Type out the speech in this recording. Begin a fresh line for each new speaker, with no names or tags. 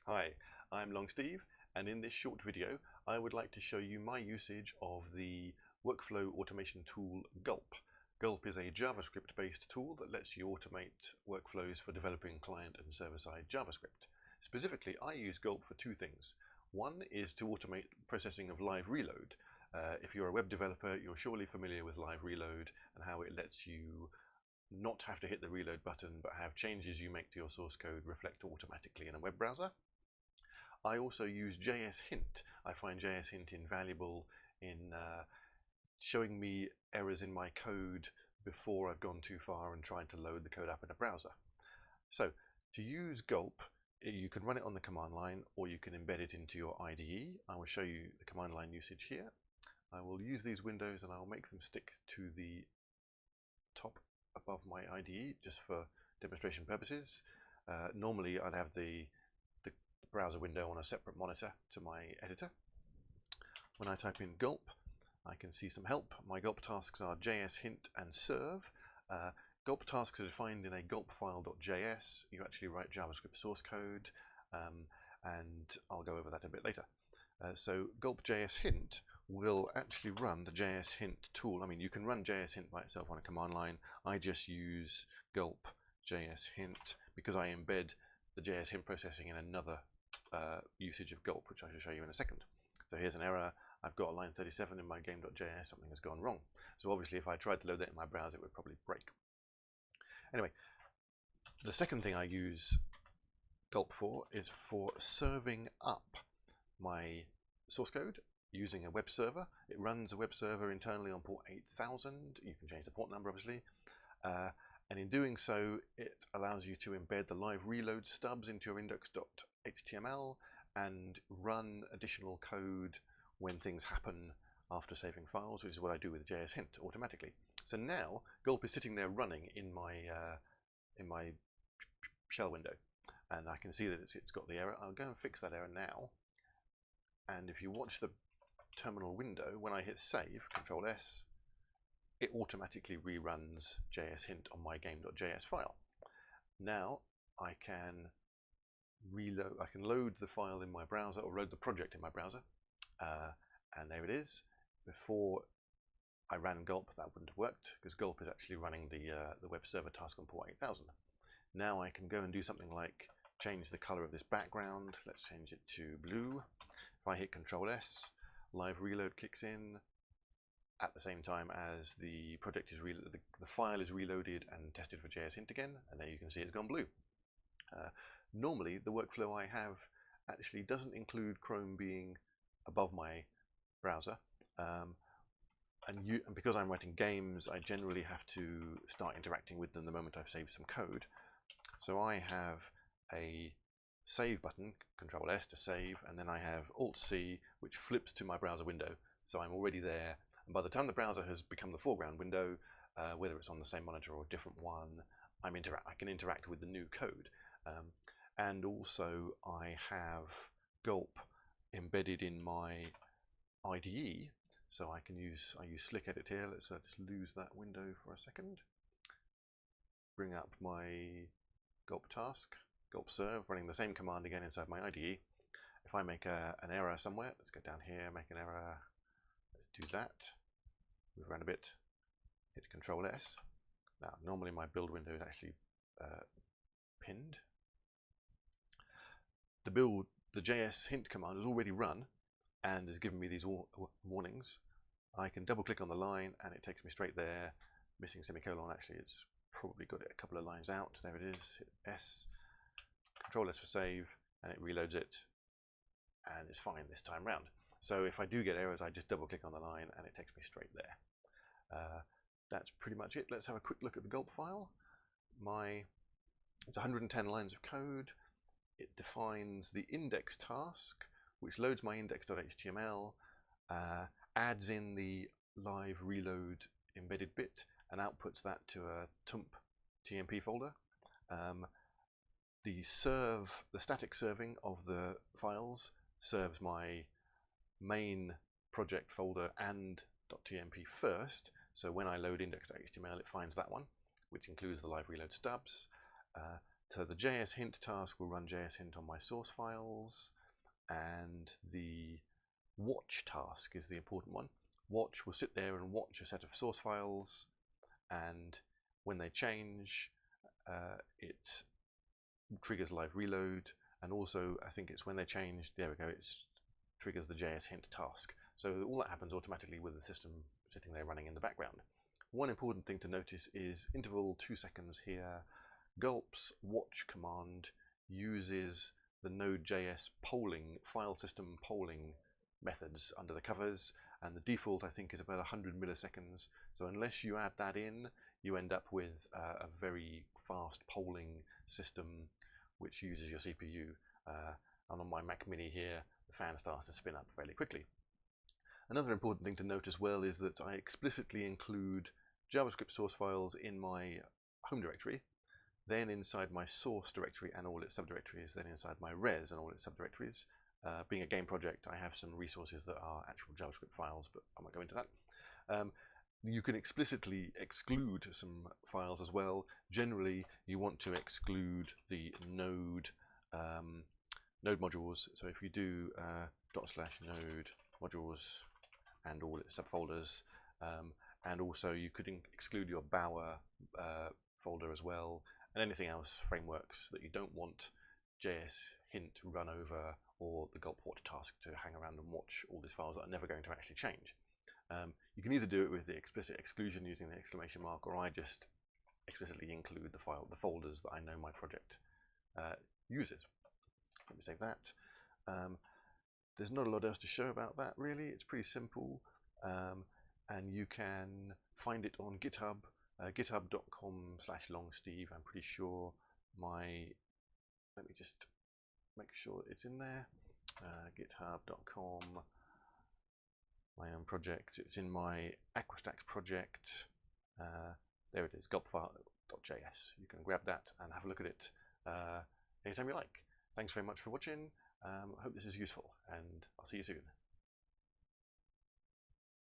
Hi, I'm Long Steve, and in this short video I would like to show you my usage of the workflow automation tool Gulp. Gulp is a JavaScript based tool that lets you automate workflows for developing client and server-side JavaScript. Specifically, I use Gulp for two things. One is to automate processing of live reload. If you're a web developer, you're surely familiar with live reload and how it lets you not have to hit the reload button, but have changes you make to your source code reflect automatically in a web browser. I also use jshint. I find jshint invaluable in showing me errors in my code before I've gone too far and tried to load the code up in a browser. So to use Gulp, you can run it on the command line or you can embed it into your IDE. I will show you the command line usage here. I will use these windows and I'll make them stick to the top above my IDE just for demonstration purposes. Normally I'd have the browser window on a separate monitor to my editor. When I type in Gulp, I can see some help. My Gulp tasks are jshint and serve. Gulp tasks are defined in a gulpfile.js. You actually write JavaScript source code, and I'll go over that a bit later. So Gulp jshint will actually run the jshint tool. I mean, you can run jshint by itself on a command line. I just use Gulp jshint because I embed the jshint processing in another usage of Gulp, which I shall show you in a second. So here's an error. I've got line 37 in my game.js. Something has gone wrong. So obviously, if I tried to load that in my browser, it would probably break. Anyway, the second thing I use Gulp for is for serving up my source code using a web server. It runs a web server internally on port 8000. You can change the port number, obviously. And in doing so, it allows you to embed the live reload stubs into your index.html and run additional code when things happen after saving files, which is what I do with jshint automatically. So now Gulp is sitting there running in my shell window, and I can see that it's got the error. I'll go and fix that error now. And if you watch the terminal window, when I hit save, Control S, it automatically reruns jshint on my game.js file. Now I can load the file in my browser, or load the project in my browser, and there it is. Before I ran Gulp, that wouldn't have worked because Gulp is actually running the web server task on port 8000. Now I can go and do something like change the color of this background. Let's change it to blue. If I hit Control S, live reload kicks in at the same time as the project is the file is reloaded and tested for jshint again, and there you can see it's gone blue. Normally, the workflow I have actually doesn't include Chrome being above my browser, and because I'm writing games, I generally have to start interacting with them the moment I've saved some code. So I have a save button, Control S to save, and then I have Alt C, which flips to my browser window. So I'm already there. And by the time the browser has become the foreground window, whether it's on the same monitor or a different one, I can interact with the new code. And also I have Gulp embedded in my IDE, so I use Slick Edit here. Let's just lose that window for a second. Bring up my Gulp task, Gulp serve, running the same command again inside my IDE. If I make an error somewhere, let's go down here, make an error. Let's do that. Move around a bit. Hit Control S. Now, normally my build window is actually pinned. The jshint command has already run and has given me these warnings. I can double click on the line and it takes me straight there. Missing semicolon, actually it's probably got it a couple of lines out. There it is. Hit S, Control S for save, and it reloads it, and it's fine this time round. So if I do get errors, I just double click on the line and it takes me straight there. That's pretty much it. Let's have a quick look at the Gulp file. It's 110 lines of code. It defines the index task, which loads my index.html, adds in the live reload embedded bit, and outputs that to a tump TMP folder. The static serving of the files serves my main project folder and .tmp first. So when I load index.html, it finds that one, which includes the live reload stubs. So the jshint task will run jshint on my source files, and the watch task is the important one. Watch will sit there and watch a set of source files, and when they change, it triggers live reload, and also I think it's when they change, there we go, it triggers the jshint task. So all that happens automatically with the system sitting there running in the background. One important thing to notice is interval 2 seconds here. Gulp's watch command uses the Node.js polling, file system polling methods under the covers, and the default I think is about 100 milliseconds. So unless you add that in, you end up with a very fast polling system which uses your CPU. And on my Mac Mini here, the fan starts to spin up fairly quickly. Another important thing to note as well is that I explicitly include JavaScript source files in my home directory, then inside my source directory and all its subdirectories, then inside my res and all its subdirectories. Being a game project, I have some resources that are actual JavaScript files, but I won't go into that. You can explicitly exclude some files as well. Generally, you want to exclude the node modules. So if you do /node modules and all its subfolders, and also you could exclude your Bower folder as well, and anything else, frameworks that you don't want jshint to run over, or the Gulp watch task to hang around and watch all these files that are never going to actually change. You can either do it with the explicit exclusion using the exclamation mark, or I just explicitly include the folders that I know my project uses. Let me save that. There's not a lot else to show about that really. It's pretty simple, and you can find it on GitHub, github.com/longsteve. I'm pretty sure let me just make sure it's in there. Github.com, my own project. It's in my Aquastacks project. There it is, gulpfile.js. You can grab that and have a look at it anytime you like. Thanks very much for watching. I hope this is useful, and I'll see you soon.